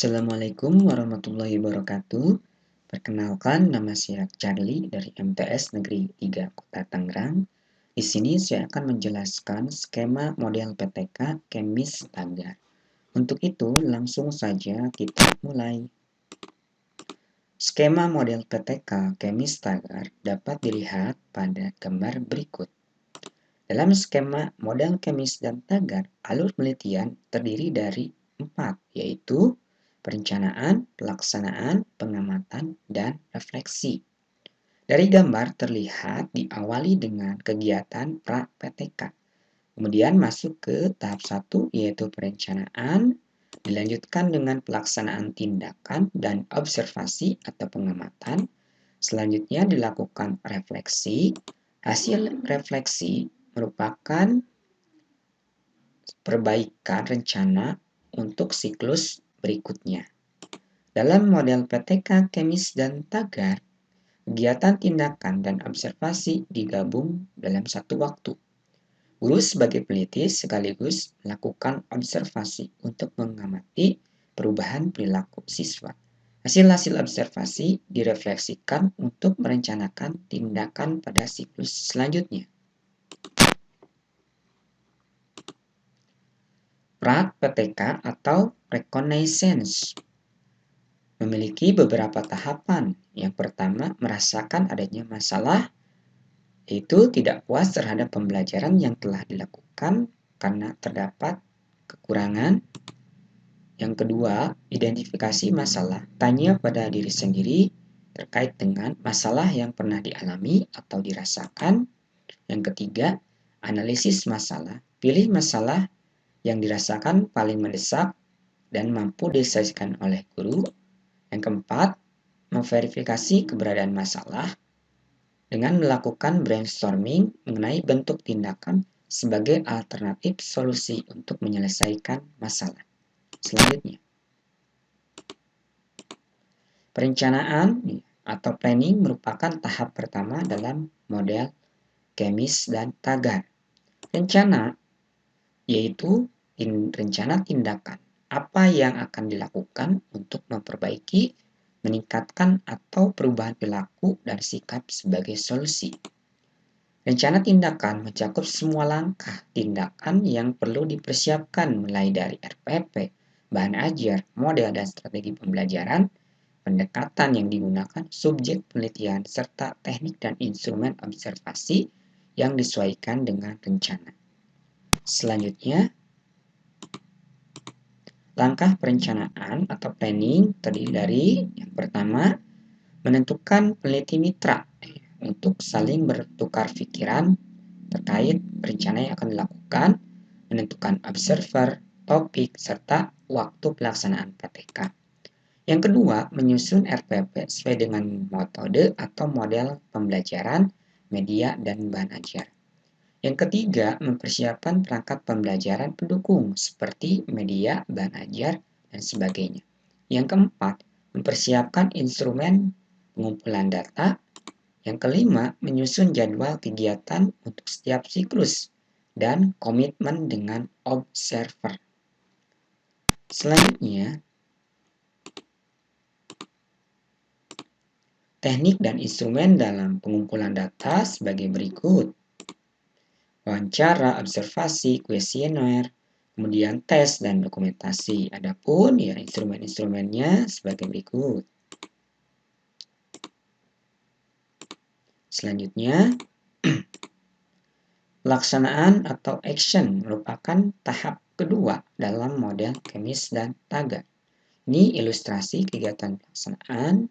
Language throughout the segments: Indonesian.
Assalamualaikum warahmatullahi wabarakatuh. Perkenalkan, nama saya Charlie dari MTS Negeri 3 Kota Tangerang. Di sini saya akan menjelaskan skema model PTK Kemis Tagar. Untuk itu, langsung saja kita mulai. Skema model PTK Kemis Tagar dapat dilihat pada gambar berikut. Dalam skema model Kemis dan Tagar, alur penelitian terdiri dari 4, yaitu perencanaan, pelaksanaan, pengamatan, dan refleksi. Dari gambar terlihat diawali dengan kegiatan pra-PTK. Kemudian masuk ke tahap 1, yaitu perencanaan, dilanjutkan dengan pelaksanaan tindakan dan observasi atau pengamatan. Selanjutnya dilakukan refleksi. Hasil refleksi merupakan perbaikan rencana untuk siklus berikutnya. Dalam model PTK Kemis dan Tagar, kegiatan tindakan dan observasi digabung dalam satu waktu. Guru sebagai peneliti sekaligus melakukan observasi untuk mengamati perubahan perilaku siswa. Hasil-hasil observasi direfleksikan untuk merencanakan tindakan pada siklus selanjutnya. Pra-PTK atau reconnaissance memiliki beberapa tahapan. Yang pertama, merasakan adanya masalah, yaitu tidak puas terhadap pembelajaran yang telah dilakukan karena terdapat kekurangan. Yang kedua, identifikasi masalah. Tanya pada diri sendiri terkait dengan masalah yang pernah dialami atau dirasakan. Yang ketiga, analisis masalah. Pilih masalah yang dirasakan paling mendesak dan mampu diselesaikan oleh guru. Yang keempat, memverifikasi keberadaan masalah dengan melakukan brainstorming mengenai bentuk tindakan sebagai alternatif solusi untuk menyelesaikan masalah. Selanjutnya, perencanaan atau planning merupakan tahap pertama dalam model Kemis dan Tagar. Rencana yaitu rencana tindakan. Apa yang akan dilakukan untuk memperbaiki, meningkatkan, atau perubahan perilaku dan sikap sebagai solusi. Rencana tindakan mencakup semua langkah tindakan yang perlu dipersiapkan mulai dari RPP, bahan ajar, model dan strategi pembelajaran, pendekatan yang digunakan, subjek penelitian, serta teknik dan instrumen observasi yang disesuaikan dengan rencana. Selanjutnya, langkah perencanaan atau planning terdiri dari yang pertama, menentukan peneliti mitra untuk saling bertukar pikiran terkait rencana yang akan dilakukan, menentukan observer, topik, serta waktu pelaksanaan PTK. Yang kedua, menyusun RPP sesuai dengan metode atau model pembelajaran, media, dan bahan ajar. Yang ketiga, mempersiapkan perangkat pembelajaran pendukung seperti media, bahan ajar, dan sebagainya. Yang keempat, mempersiapkan instrumen pengumpulan data. Yang kelima, menyusun jadwal kegiatan untuk setiap siklus dan komitmen dengan observer. Selanjutnya, teknik dan instrumen dalam pengumpulan data sebagai berikut. Wawancara, observasi, kuesioner, kemudian tes dan dokumentasi. Adapun ya instrumen-instrumennya sebagai berikut. Selanjutnya, pelaksanaan atau action merupakan tahap kedua dalam model Kemis dan Tagar. Ini ilustrasi kegiatan pelaksanaan.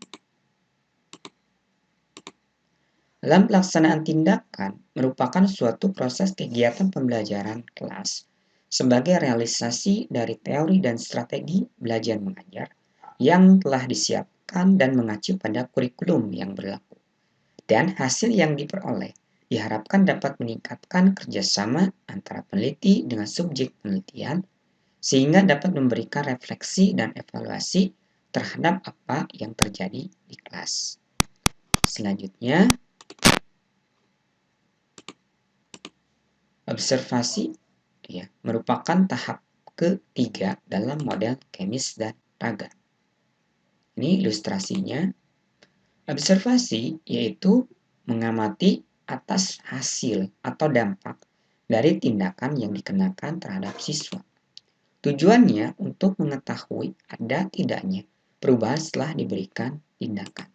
Dalam pelaksanaan tindakan merupakan suatu proses kegiatan pembelajaran kelas sebagai realisasi dari teori dan strategi belajar mengajar yang telah disiapkan dan mengacu pada kurikulum yang berlaku. Dan hasil yang diperoleh diharapkan dapat meningkatkan kerjasama antara peneliti dengan subjek penelitian sehingga dapat memberikan refleksi dan evaluasi terhadap apa yang terjadi di kelas. Selanjutnya, observasi merupakan tahap ketiga dalam model Kemis dan Tagar. Ini ilustrasinya. Observasi yaitu mengamati atas hasil atau dampak dari tindakan yang dikenakan terhadap siswa. Tujuannya untuk mengetahui ada tidaknya perubahan setelah diberikan tindakan.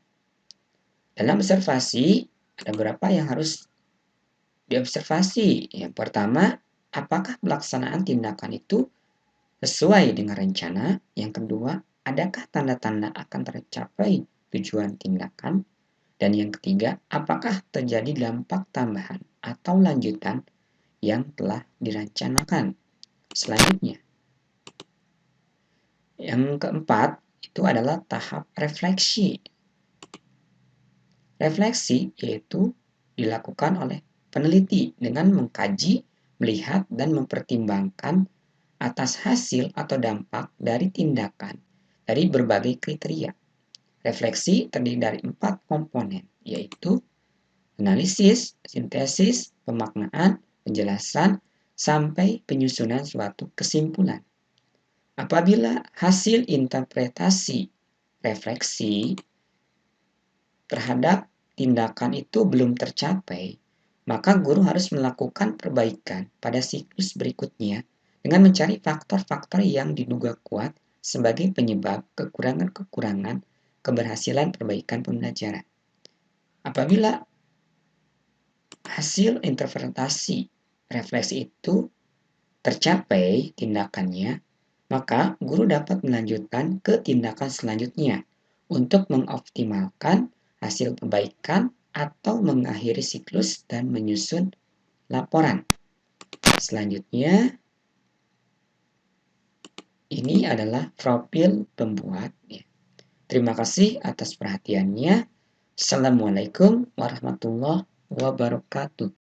Dalam observasi, ada beberapa yang harus diobservasi. Yang pertama, apakah pelaksanaan tindakan itu sesuai dengan rencana? Yang kedua, adakah tanda-tanda akan tercapai tujuan tindakan? Dan yang ketiga, apakah terjadi dampak tambahan atau lanjutan yang telah dirancangkan selanjutnya? Yang keempat, itu adalah tahap refleksi. Refleksi yaitu dilakukan oleh peneliti dengan mengkaji, melihat, dan mempertimbangkan atas hasil atau dampak dari tindakan dari berbagai kriteria. Refleksi terdiri dari 4 komponen, yaitu analisis, sintesis, pemaknaan, penjelasan, sampai penyusunan suatu kesimpulan. Apabila hasil interpretasi refleksi terhadap tindakan itu belum tercapai, maka guru harus melakukan perbaikan pada siklus berikutnya dengan mencari faktor-faktor yang diduga kuat sebagai penyebab kekurangan-kekurangan keberhasilan perbaikan pembelajaran. Apabila hasil interpretasi refleksi itu tercapai tindakannya, maka guru dapat melanjutkan ke tindakan selanjutnya untuk mengoptimalkan hasil perbaikan atau mengakhiri siklus dan menyusun laporan. Selanjutnya, ini adalah profil pembuat. Terima kasih atas perhatiannya. Assalamualaikum warahmatullahi wabarakatuh.